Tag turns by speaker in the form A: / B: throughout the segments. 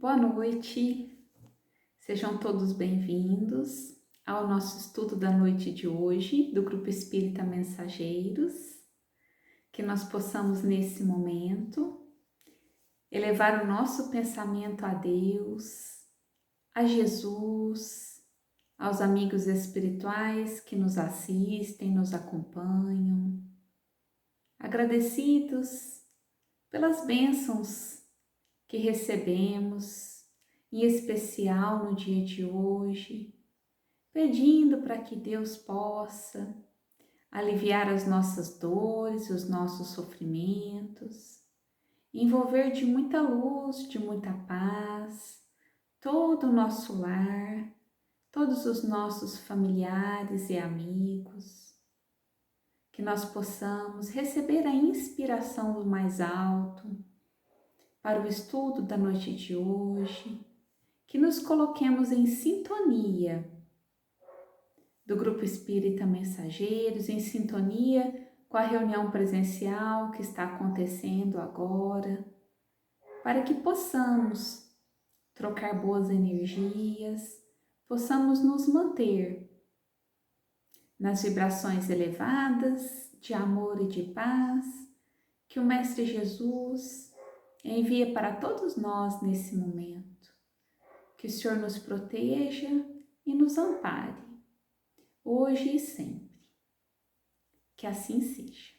A: Boa noite, sejam todos bem-vindos ao nosso estudo da noite de hoje do Grupo Espírita Mensageiros. Que nós possamos nesse momento elevar o nosso pensamento a Deus, a Jesus, aos amigos espirituais que nos assistem, nos acompanham, agradecidos pelas bênçãos que recebemos, em especial no dia de hoje, pedindo para que Deus possa aliviar as nossas dores e os nossos sofrimentos, envolver de muita luz, de muita paz, todo o nosso lar, todos os nossos familiares e amigos, que nós possamos receber a inspiração do mais alto para o estudo da noite de hoje, que nos coloquemos em sintonia do Grupo Espírita Mensageiros, em sintonia com a reunião presencial que está acontecendo agora, para que possamos trocar boas energias, possamos nos manter nas vibrações elevadas de amor e de paz que o Mestre Jesus envia para todos nós nesse momento. Que o Senhor nos proteja e nos ampare, hoje e sempre. Que assim seja.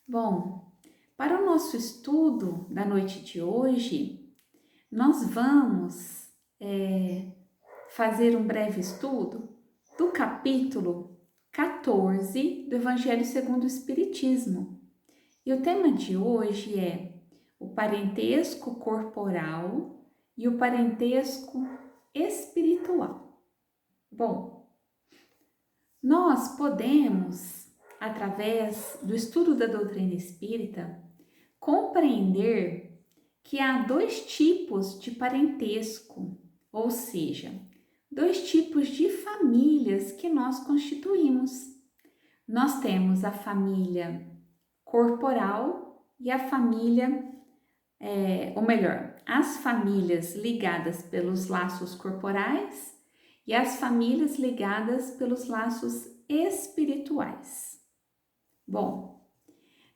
A: Bom, para o nosso estudo da noite de hoje, nós vamos fazer um breve estudo do capítulo 14 do Evangelho segundo o Espiritismo. E o tema de hoje é o parentesco corporal e o parentesco espiritual. Bom, nós podemos, através do estudo da doutrina espírita, compreender que há dois tipos de parentesco, ou seja, dois tipos de famílias que nós constituímos. Nós temos a família corporal e a família, ou melhor, as famílias ligadas pelos laços corporais e as famílias ligadas pelos laços espirituais. Bom,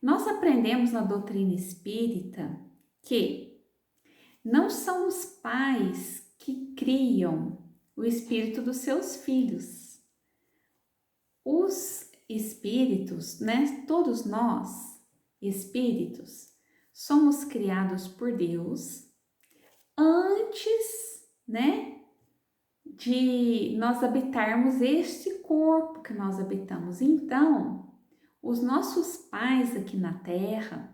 A: nós aprendemos na doutrina espírita que não são os pais que criam o espírito dos seus filhos. Os espíritos, todos nós, espíritos, somos criados por Deus antes, de nós habitarmos este corpo que nós habitamos. Então, os nossos pais aqui na Terra,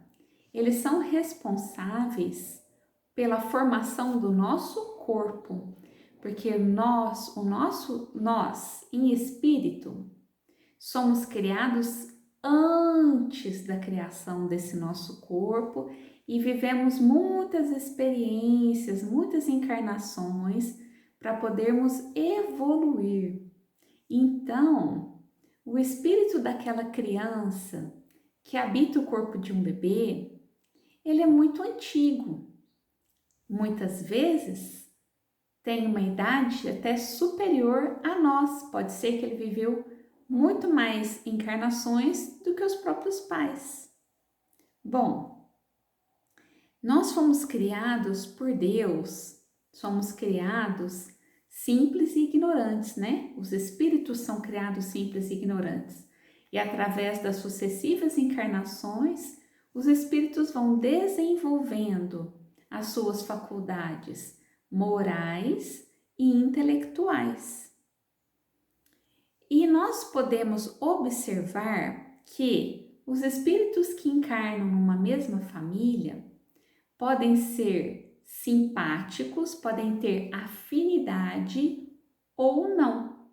A: eles são responsáveis pela formação do nosso corpo, porque nós em espírito, somos criados antes da criação desse nosso corpo e vivemos muitas experiências, muitas encarnações para podermos evoluir. Então, o espírito daquela criança que habita o corpo de um bebê, ele é muito antigo. Muitas vezes tem uma idade até superior a nós. Pode ser que ele viveu muito mais encarnações do que os próprios pais. Bom, nós fomos criados por Deus, somos criados simples e ignorantes, Os espíritos são criados simples e ignorantes. E através das sucessivas encarnações, os espíritos vão desenvolvendo as suas faculdades morais e intelectuais. E nós podemos observar que os espíritos que encarnam numa mesma família podem ser simpáticos, podem ter afinidade ou não.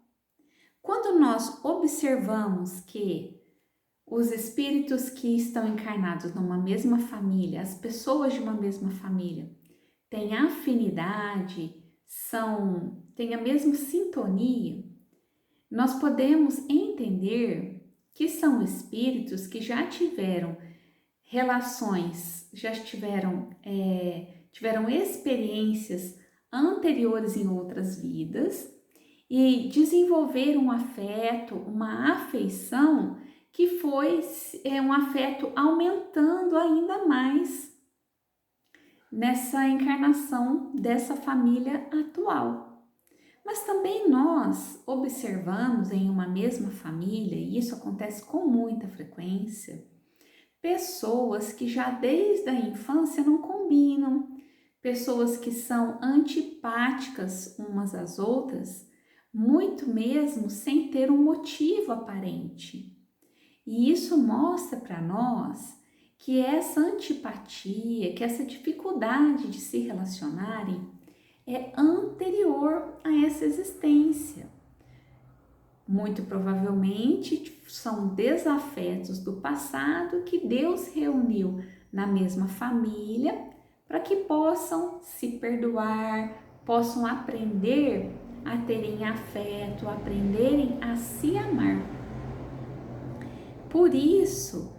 A: Quando nós observamos que os espíritos que estão encarnados numa mesma família, as pessoas de uma mesma família, têm afinidade, têm a mesma sintonia, nós podemos entender que são espíritos que já tiveram relações, já estiveram tiveram experiências anteriores em outras vidas e desenvolveram um afeto, uma afeição que foi um afeto aumentando ainda mais nessa encarnação dessa família atual. Mas também nós observamos em uma mesma família, e isso acontece com muita frequência, pessoas que já desde a infância não combinam, pessoas que são antipáticas umas às outras, muito mesmo sem ter um motivo aparente. E isso mostra para nós que essa antipatia, que essa dificuldade de se relacionarem é anterior a essa existência. Muito provavelmente são desafetos do passado que Deus reuniu na mesma família para que possam se perdoar, possam aprender a terem afeto, aprenderem a se amar. Por isso,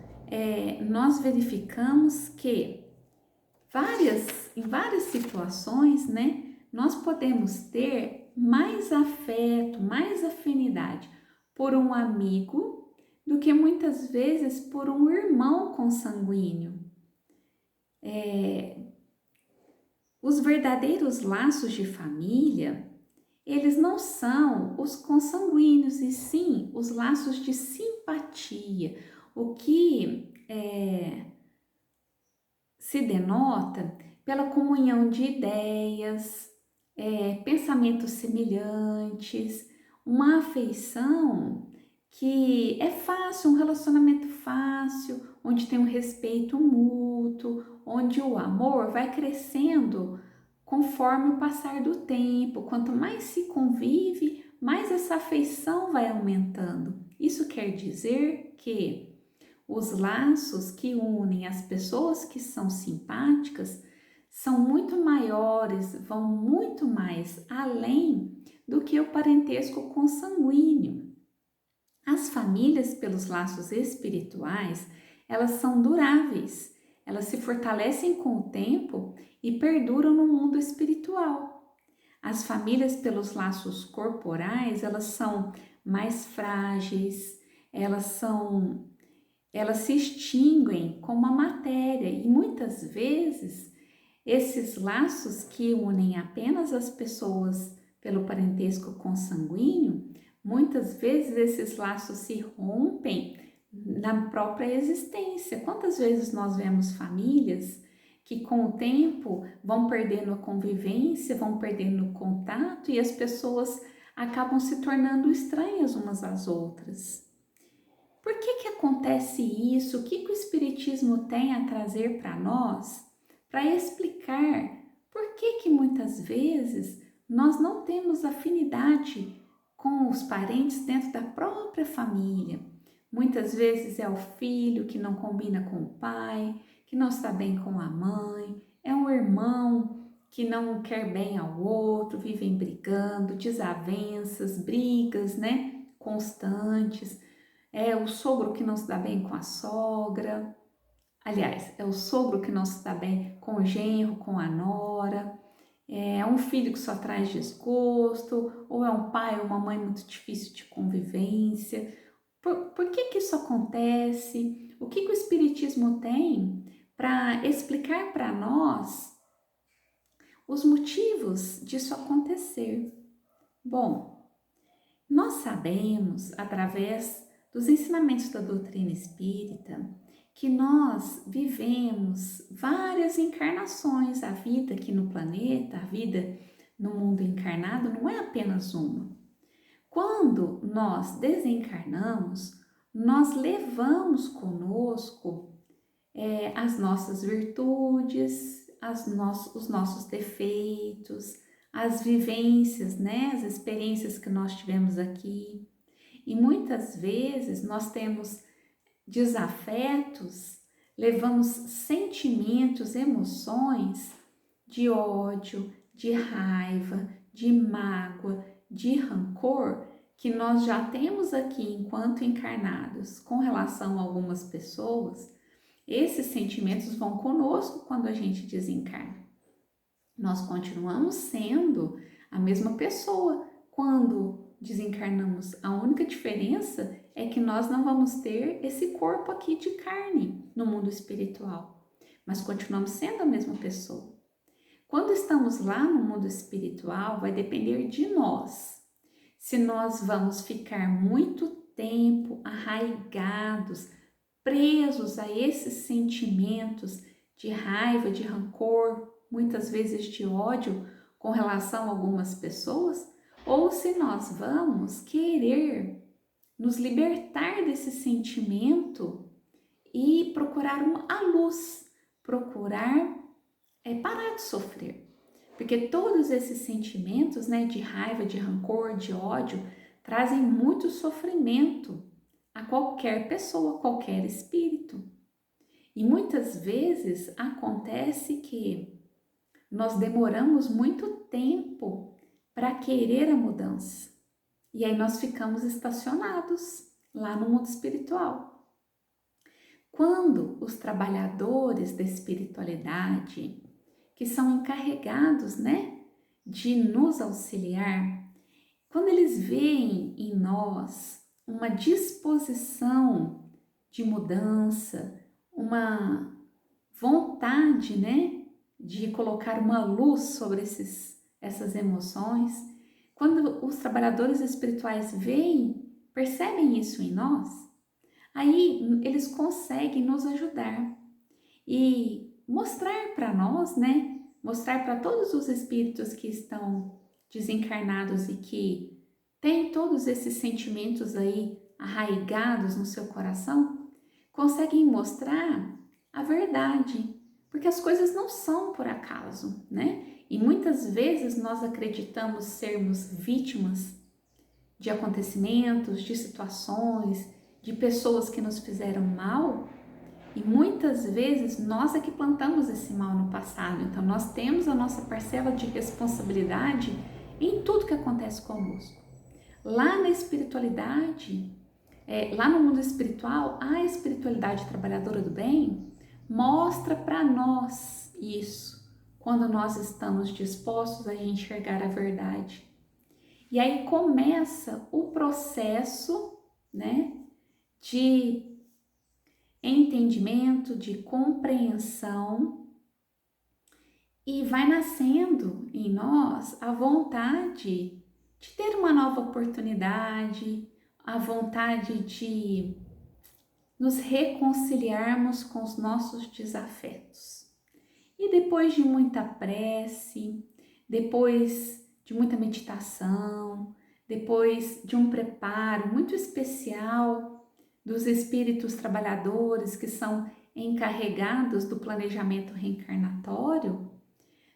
A: nós verificamos que em várias situações, né, nós podemos ter mais afeto, mais afinidade por um amigo do que muitas vezes por um irmão consanguíneo. Os verdadeiros laços de família, eles não são os consanguíneos, e sim os laços de simpatia, o que se denota pela comunhão de ideias, pensamentos semelhantes, uma afeição que é fácil, um relacionamento fácil, onde tem um respeito mútuo, onde o amor vai crescendo conforme o passar do tempo. Quanto mais se convive, mais essa afeição vai aumentando. Isso quer dizer que os laços que unem as pessoas que são simpáticas são muito maiores, vão muito mais além do que o parentesco consanguíneo. As famílias pelos laços espirituais, elas são duráveis, elas se fortalecem com o tempo e perduram no mundo espiritual. As famílias pelos laços corporais, elas são mais frágeis, elas se extinguem como a matéria e muitas vezes esses laços que unem apenas as pessoas pelo parentesco consanguíneo, muitas vezes esses laços se rompem na própria existência. Quantas vezes nós vemos famílias que com o tempo vão perdendo a convivência, vão perdendo o contato e as pessoas acabam se tornando estranhas umas às outras? Por que acontece isso? O que o Espiritismo tem a trazer para nós para explicar por que muitas vezes nós não temos afinidade com os parentes dentro da própria família? Muitas vezes é o filho que não combina com o pai, que não está bem com a mãe, é um irmão que não quer bem ao outro, vivem brigando, desavenças, brigas, né, constantes. É o sogro que não se dá bem com a sogra. Aliás, é o sogro que não se dá bem com o genro, com a nora. É um filho que só traz desgosto, ou é um pai ou uma mãe muito difícil de convivência. Por que isso acontece? O que o Espiritismo tem para explicar para nós os motivos disso acontecer? Bom, nós sabemos, através dos ensinamentos da doutrina espírita, que nós vivemos várias encarnações. A vida aqui no planeta, a vida no mundo encarnado não é apenas uma. Quando nós desencarnamos, nós levamos conosco as nossas virtudes, os nossos defeitos, as vivências, né, as experiências que nós tivemos aqui. E muitas vezes nós temos desafetos, levamos sentimentos, emoções de ódio, de raiva, de mágoa, de rancor que nós já temos aqui enquanto encarnados com relação a algumas pessoas. Esses sentimentos vão conosco quando a gente desencarna. Nós continuamos sendo a mesma pessoa quando desencarnamos. A única diferença é que nós não vamos ter esse corpo aqui de carne no mundo espiritual, mas continuamos sendo a mesma pessoa. Quando estamos lá no mundo espiritual, vai depender de nós. Se nós vamos ficar muito tempo arraigados, presos a esses sentimentos de raiva, de rancor, muitas vezes de ódio com relação a algumas pessoas, ou se nós vamos querer nos libertar desse sentimento e procurar a luz, procurar parar de sofrer. Porque todos esses sentimentos, né, de raiva, de rancor, de ódio, trazem muito sofrimento a qualquer pessoa, qualquer espírito. E muitas vezes acontece que nós demoramos muito tempo para querer a mudança. E aí nós ficamos estacionados lá no mundo espiritual. Quando os trabalhadores da espiritualidade, que são encarregados, né, de nos auxiliar, quando eles veem em nós uma disposição de mudança, uma vontade, né, de colocar uma luz sobre essas emoções, quando os trabalhadores espirituais veem, percebem isso em nós, aí eles conseguem nos ajudar e mostrar para nós, né, mostrar para todos os espíritos que estão desencarnados e que têm todos esses sentimentos aí arraigados no seu coração, conseguem mostrar a verdade, porque as coisas não são por acaso, né? E muitas vezes nós acreditamos sermos vítimas de acontecimentos, de situações, de pessoas que nos fizeram mal, e muitas vezes nós é que plantamos esse mal no passado. Então nós temos a nossa parcela de responsabilidade em tudo que acontece conosco. Lá na espiritualidade, lá no mundo espiritual, a espiritualidade trabalhadora do bem mostra para nós isso, quando nós estamos dispostos a enxergar a verdade. E aí começa o processo, né, de entendimento, de compreensão, e vai nascendo em nós a vontade de ter uma nova oportunidade, a vontade de nos reconciliarmos com os nossos desafetos. E depois de muita prece, depois de muita meditação, depois de um preparo muito especial dos espíritos trabalhadores que são encarregados do planejamento reencarnatório,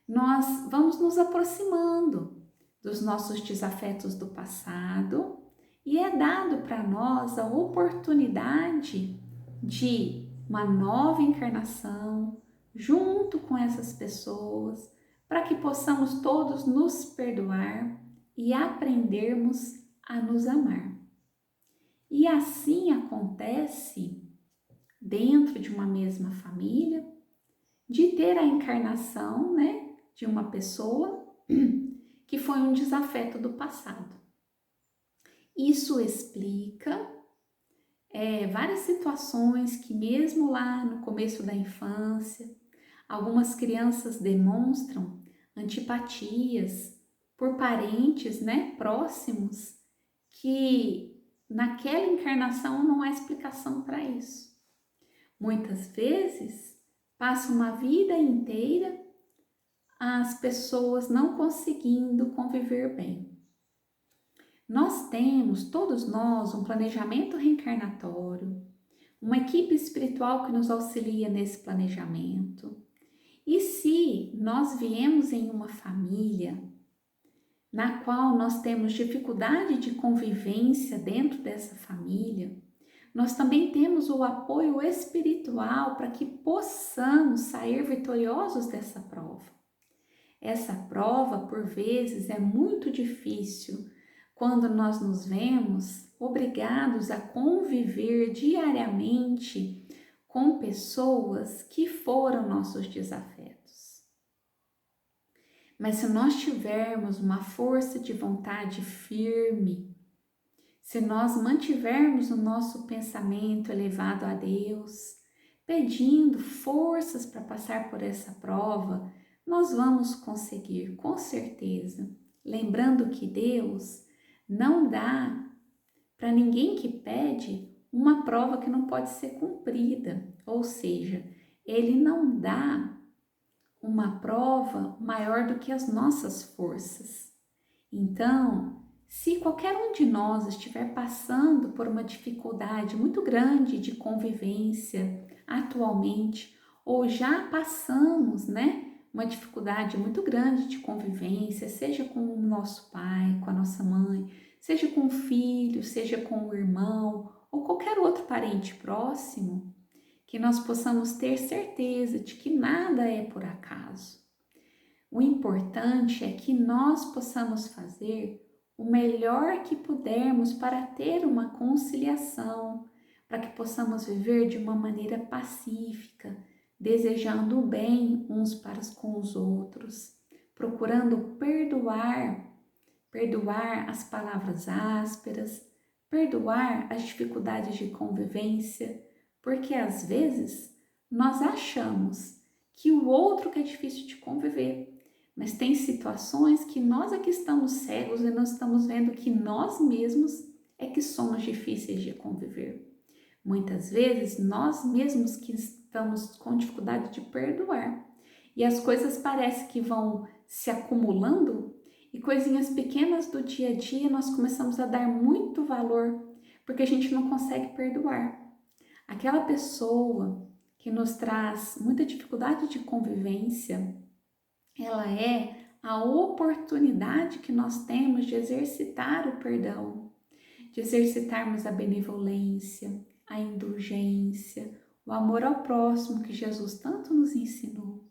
A: nós vamos nos aproximando dos nossos desafetos do passado e é dado para nós a oportunidade de uma nova encarnação junto com essas pessoas, para que possamos todos nos perdoar e aprendermos a nos amar. E assim acontece dentro de uma mesma família, de ter a encarnação, né, de uma pessoa que foi um desafeto do passado. Isso explica várias situações que mesmo lá no começo da infância, algumas crianças demonstram antipatias por parentes, né, próximos, que naquela encarnação não há explicação para isso. Muitas vezes passa uma vida inteira as pessoas não conseguindo conviver bem. Nós temos, todos nós, um planejamento reencarnatório, uma equipe espiritual que nos auxilia nesse planejamento. E se nós viemos em uma família na qual nós temos dificuldade de convivência dentro dessa família, nós também temos o apoio espiritual para que possamos sair vitoriosos dessa prova. Essa prova, por vezes, é muito difícil quando nós nos vemos obrigados a conviver diariamente com pessoas que foram nossos desafetos. Mas se nós tivermos uma força de vontade firme, se nós mantivermos o nosso pensamento elevado a Deus, pedindo forças para passar por essa prova, nós vamos conseguir, com certeza. Lembrando que Deus não dá para ninguém que pede uma prova que não pode ser cumprida, ou seja, Ele não dá uma prova maior do que as nossas forças. Então, se qualquer um de nós estiver passando por uma dificuldade muito grande de convivência atualmente, ou já passamos, uma dificuldade muito grande de convivência, seja com o nosso pai, com a nossa mãe, seja com o filho, seja com o irmão, ou qualquer outro parente próximo, que nós possamos ter certeza de que nada é por acaso. O importante é que nós possamos fazer o melhor que pudermos para ter uma conciliação, para que possamos viver de uma maneira pacífica, desejando o bem uns para com os outros, procurando perdoar as palavras ásperas, perdoar as dificuldades de convivência, porque às vezes nós achamos que o outro que é difícil de conviver, mas tem situações que nós é que estamos cegos e não estamos vendo que nós mesmos é que somos difíceis de conviver. Muitas vezes nós mesmos que estamos com dificuldade de perdoar. E as coisas parecem que vão se acumulando e coisinhas pequenas do dia a dia nós começamos a dar muito valor porque a gente não consegue perdoar. Aquela pessoa que nos traz muita dificuldade de convivência, ela é a oportunidade que nós temos de exercitar o perdão, de exercitarmos a benevolência, a indulgência, o amor ao próximo que Jesus tanto nos ensinou.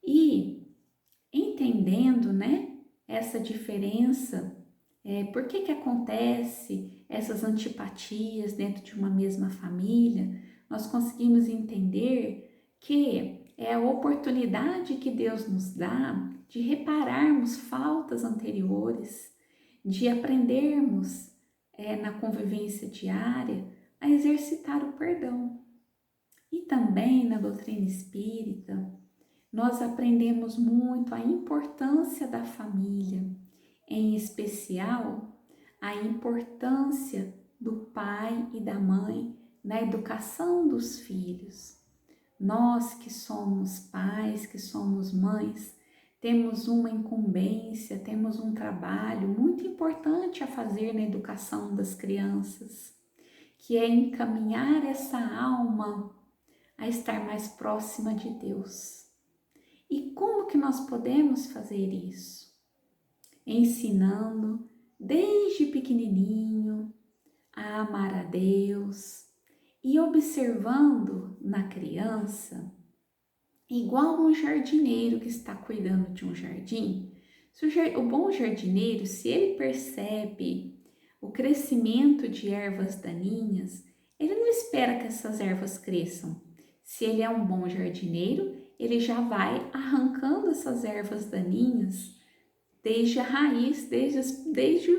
A: E entendendo, essa diferença, por que acontece essas antipatias dentro de uma mesma família, nós conseguimos entender que é a oportunidade que Deus nos dá de repararmos faltas anteriores, de aprendermos na convivência diária a exercitar o perdão. E também na doutrina espírita, nós aprendemos muito a importância da família, em especial a importância do pai e da mãe na educação dos filhos. Nós que somos pais, que somos mães, temos uma incumbência, temos um trabalho muito importante a fazer na educação das crianças, que é encaminhar essa alma a estar mais próxima de Deus. E como que nós podemos fazer isso? Ensinando desde pequenininho a amar a Deus, e observando na criança, igual um jardineiro que está cuidando de um jardim. O bom jardineiro, se ele percebe o crescimento de ervas daninhas, ele não espera que essas ervas cresçam. Se ele é um bom jardineiro, ele já vai arrancando essas ervas daninhas desde a raiz, desde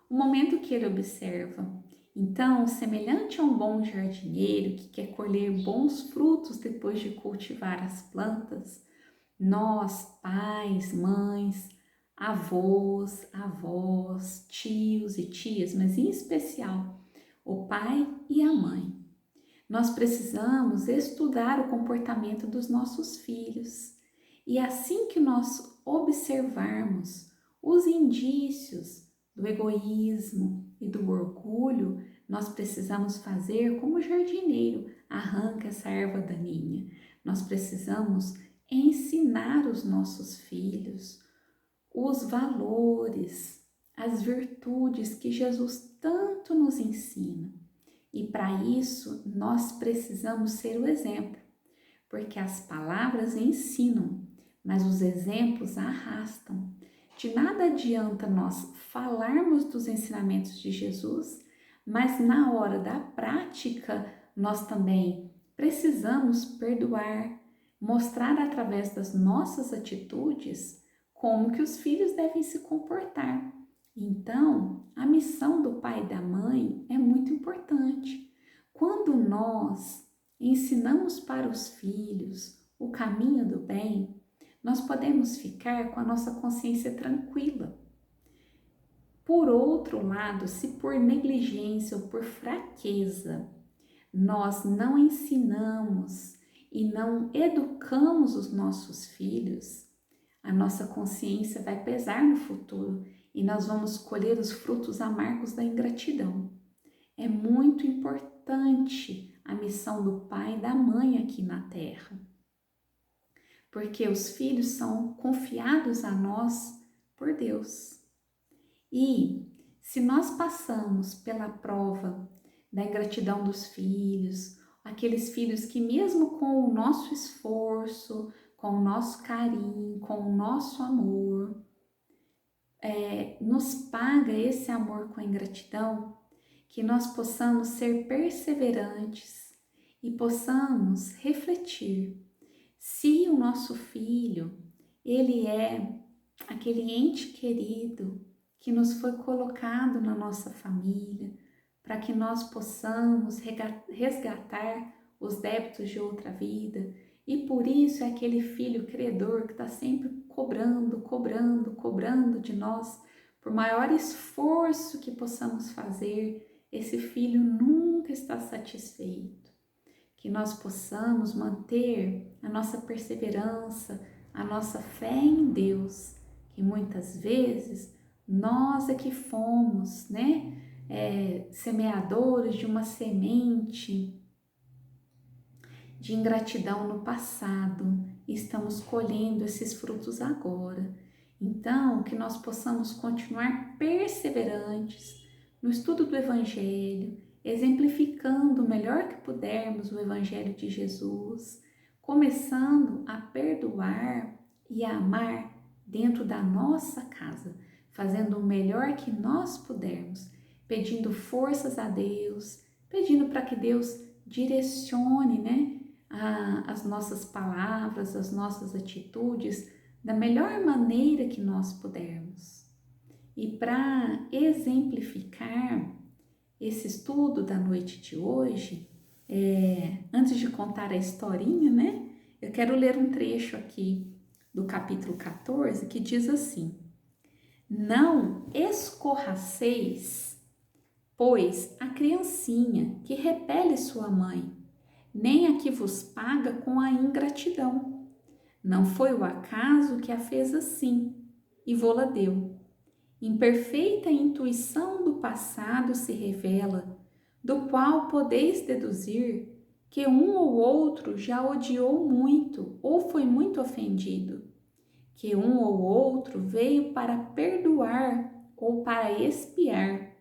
A: o momento que ele observa. Então, semelhante a um bom jardineiro que quer colher bons frutos depois de cultivar as plantas, nós, pais, mães, avós, tios e tias, mas em especial o pai e a mãe, nós precisamos estudar o comportamento dos nossos filhos. E assim que nós observarmos os indícios do egoísmo e do orgulho, nós precisamos fazer como o jardineiro arranca essa erva daninha. Nós precisamos ensinar os nossos filhos os valores, as virtudes que Jesus tanto nos ensina. E para isso nós precisamos ser o exemplo, porque as palavras ensinam, mas os exemplos arrastam. De nada adianta nós falarmos dos ensinamentos de Jesus, mas na hora da prática nós também precisamos perdoar, mostrar através das nossas atitudes como que os filhos devem se comportar. Então, a missão do pai e da mãe é muito importante. Quando nós ensinamos para os filhos o caminho do bem, nós podemos ficar com a nossa consciência tranquila. Por outro lado, se por negligência ou por fraqueza nós não ensinamos e não educamos os nossos filhos, a nossa consciência vai pesar no futuro e nós vamos colher os frutos amargos da ingratidão. É muito importante a missão do pai e da mãe aqui na Terra, porque os filhos são confiados a nós por Deus. E se nós passamos pela prova da ingratidão dos filhos, aqueles filhos que mesmo com o nosso esforço, com o nosso carinho, com o nosso amor, nos paga esse amor com a ingratidão, que nós possamos ser perseverantes e possamos refletir se o nosso filho, ele é aquele ente querido que nos foi colocado na nossa família, para que nós possamos resgatar os débitos de outra vida, e por isso é aquele filho credor que está sempre cobrando de nós, por maior esforço que possamos fazer, esse filho nunca está satisfeito. Que nós possamos manter a nossa perseverança, a nossa fé em Deus, que muitas vezes nós é que fomos, semeadores de uma semente de ingratidão no passado e estamos colhendo esses frutos agora. Então, que nós possamos continuar perseverantes no estudo do Evangelho, exemplificando o melhor que pudermos o Evangelho de Jesus, começando a perdoar e a amar dentro da nossa casa, fazendo o melhor que nós pudermos, pedindo forças a Deus, pedindo para que Deus direcione, as nossas palavras, as nossas atitudes da melhor maneira que nós pudermos. E para exemplificar esse estudo da noite de hoje, antes de contar a historinha, eu quero ler um trecho aqui do capítulo 14 que diz assim: não escorraceis, pois, a criancinha que repele sua mãe, nem a que vos paga com a ingratidão. Não foi o acaso que a fez assim e vô-la deu. Imperfeita intuição do passado se revela, do qual podeis deduzir que um ou outro já odiou muito ou foi muito ofendido, que um ou outro veio para perdoar ou para expiar.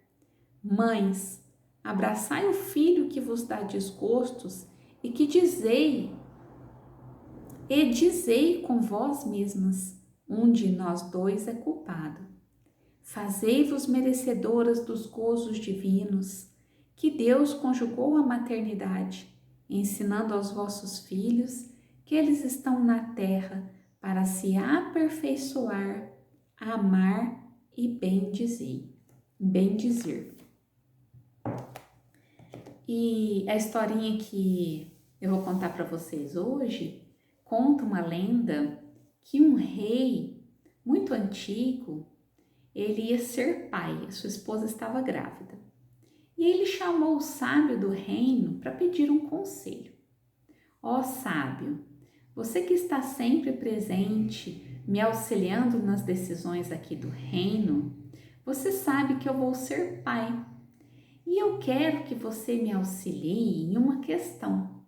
A: Mães, abraçai o filho que vos dá desgostos e dizei com vós mesmas, um de nós dois é culpado. Fazei-vos merecedoras dos gozos divinos, que Deus conjugou à maternidade, ensinando aos vossos filhos que eles estão na terra para se aperfeiçoar, amar e bendizer. E a historinha que eu vou contar para vocês hoje conta uma lenda que um rei muito antigo, ele ia ser pai, a sua esposa estava grávida. E ele chamou o sábio do reino para pedir um conselho. Ó sábio, você que está sempre presente, me auxiliando nas decisões aqui do reino, você sabe que eu vou ser pai. E eu quero que você me auxilie em uma questão.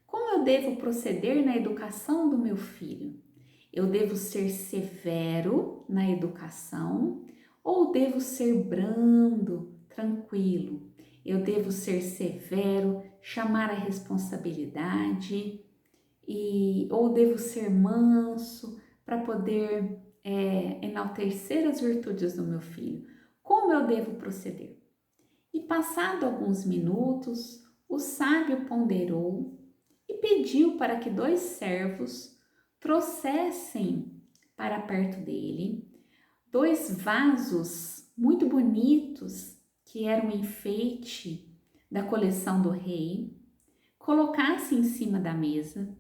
A: Como eu devo proceder na educação do meu filho? Eu devo ser severo na educação ou devo ser brando, tranquilo? Eu devo ser severo, chamar a responsabilidade ou devo ser manso para poder enaltecer as virtudes do meu filho? Como eu devo proceder? E passado alguns minutos, o sábio ponderou e pediu para que 2 servos trouxessem para perto dele, 2 vasos muito bonitos que eram um enfeite da coleção do rei, colocassem em cima da mesa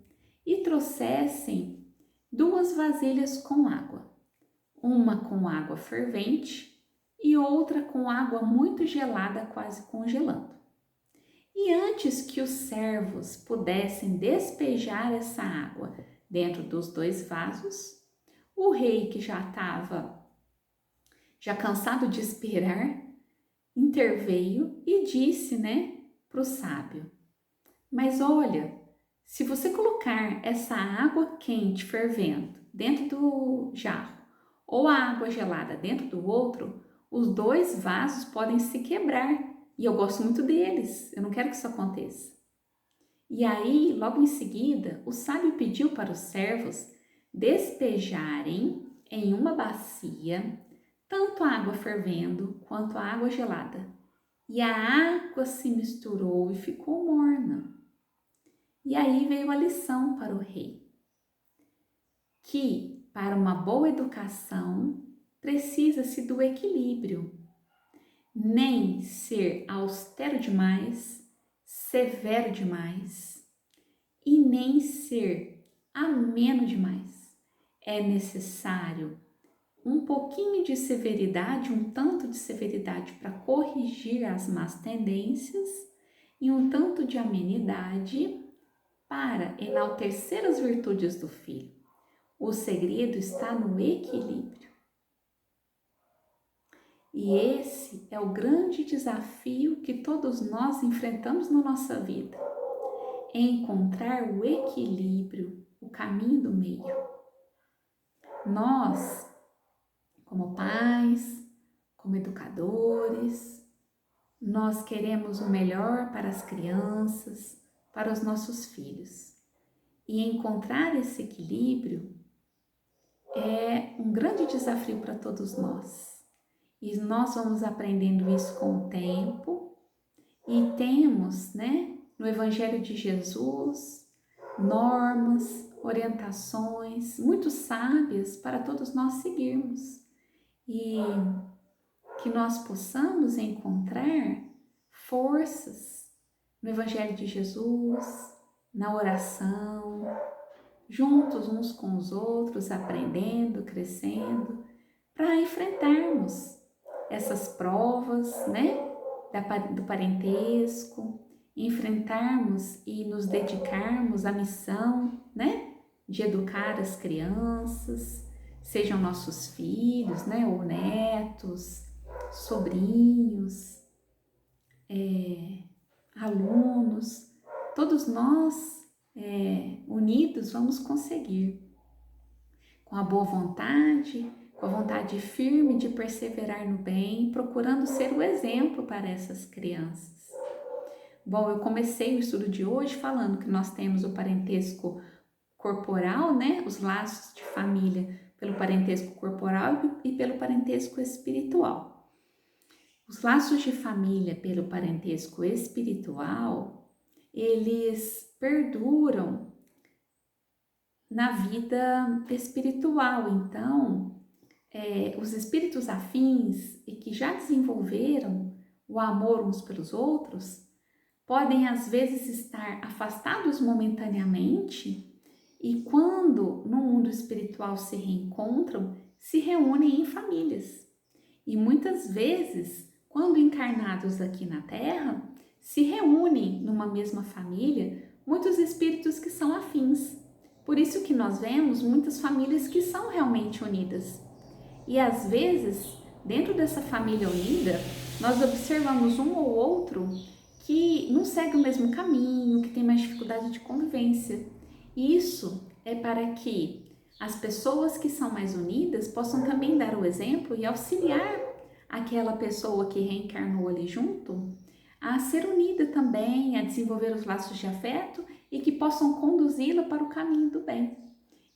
A: e trouxessem 2 vasilhas com água, uma com água fervente e outra com água muito gelada, quase congelando. E antes que os servos pudessem despejar essa água dentro dos 2 vasos, o rei, que já estava cansado de esperar, interveio e disse, para o sábio: mas olha, se você colocar essa água quente fervendo dentro do jarro ou a água gelada dentro do outro, os 2 vasos podem se quebrar. E eu gosto muito deles, eu não quero que isso aconteça. E aí, logo em seguida, o sábio pediu para os servos despejarem em uma bacia tanto a água fervendo quanto a água gelada. E a água se misturou e ficou morna. E aí veio a lição para o rei, que para uma boa educação precisa-se do equilíbrio. Nem ser austero demais, severo demais e nem ser ameno demais. É necessário um pouquinho de severidade, um tanto de severidade para corrigir as más tendências e um tanto de amenidade para enaltecer as virtudes do filho. O segredo está no equilíbrio. E esse é o grande desafio que todos nós enfrentamos na nossa vida. É encontrar o equilíbrio, o caminho do meio. Nós, como pais, como educadores, nós queremos o melhor para as crianças, para os nossos filhos. E encontrar esse equilíbrio é um grande desafio para todos nós. E nós vamos aprendendo isso com o tempo e temos, no Evangelho de Jesus, normas, orientações muito sábias para todos nós seguirmos e que nós possamos encontrar forças no Evangelho de Jesus, na oração, juntos uns com os outros, aprendendo, crescendo, para enfrentarmos essas provas, do parentesco, enfrentarmos e nos dedicarmos à missão, de educar as crianças, sejam nossos filhos, ou netos, sobrinhos, alunos, todos nós unidos vamos conseguir, com a boa vontade, com a vontade firme de perseverar no bem, procurando ser o exemplo para essas crianças. Bom, eu comecei o estudo de hoje falando que nós temos o parentesco corporal, os laços de família pelo parentesco corporal e pelo parentesco espiritual. Os laços de família pelo parentesco espiritual, eles perduram na vida espiritual. Então, os espíritos afins e que já desenvolveram o amor uns pelos outros podem às vezes estar afastados momentaneamente e quando no mundo espiritual se reencontram, se reúnem em famílias. E muitas vezes, quando encarnados aqui na Terra, se reúnem numa mesma família muitos espíritos que são afins. Por isso que nós vemos muitas famílias que são realmente unidas. E às vezes, dentro dessa família unida, nós observamos um ou outro que não segue o mesmo caminho, que tem mais dificuldade de convivência. E isso é para que as pessoas que são mais unidas possam também dar o exemplo e auxiliar aquela pessoa que reencarnou ali junto a ser unida também, a desenvolver os laços de afeto e que possam conduzi-la para o caminho do bem.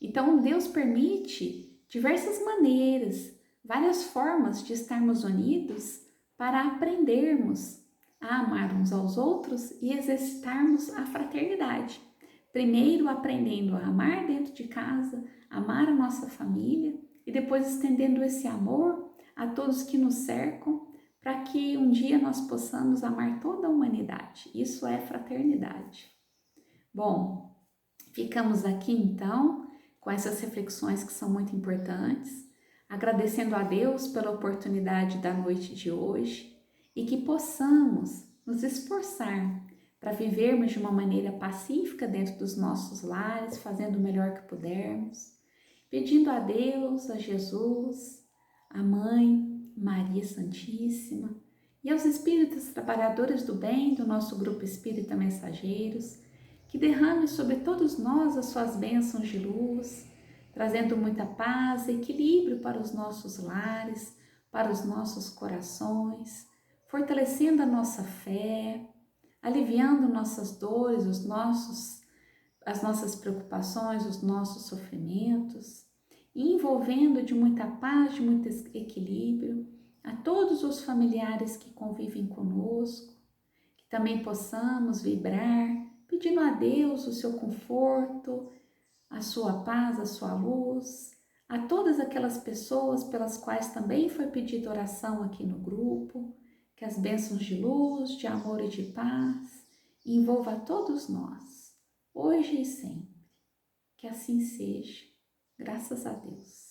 A: Então, Deus permite diversas maneiras, várias formas de estarmos unidos para aprendermos a amar uns aos outros e exercitarmos a fraternidade. Primeiro aprendendo a amar dentro de casa, amar a nossa família depois estendendo esse amor a todos que nos cercam, para que um dia nós possamos amar toda a humanidade. Isso é fraternidade. Bom, ficamos aqui então com essas reflexões que são muito importantes, agradecendo a Deus pela oportunidade da noite de hoje e que possamos nos esforçar para vivermos de uma maneira pacífica dentro dos nossos lares, fazendo o melhor que pudermos, pedindo a Deus, a Jesus, a Mãe, Maria Santíssima e aos espíritos trabalhadores do bem do nosso grupo Espírita Mensageiros, que derrame sobre todos nós as suas bênçãos de luz, trazendo muita paz e equilíbrio para os nossos lares, para os nossos corações, fortalecendo a nossa fé, aliviando nossas dores, as nossas preocupações, os nossos sofrimentos, e envolvendo de muita paz, de muito equilíbrio a todos os familiares que convivem conosco, que também possamos vibrar, pedindo a Deus o seu conforto, a sua paz, a sua luz, a todas aquelas pessoas pelas quais também foi pedida oração aqui no grupo, que as bênçãos de luz, de amor e de paz envolva a todos nós, hoje e sempre. Que assim seja, graças a Deus.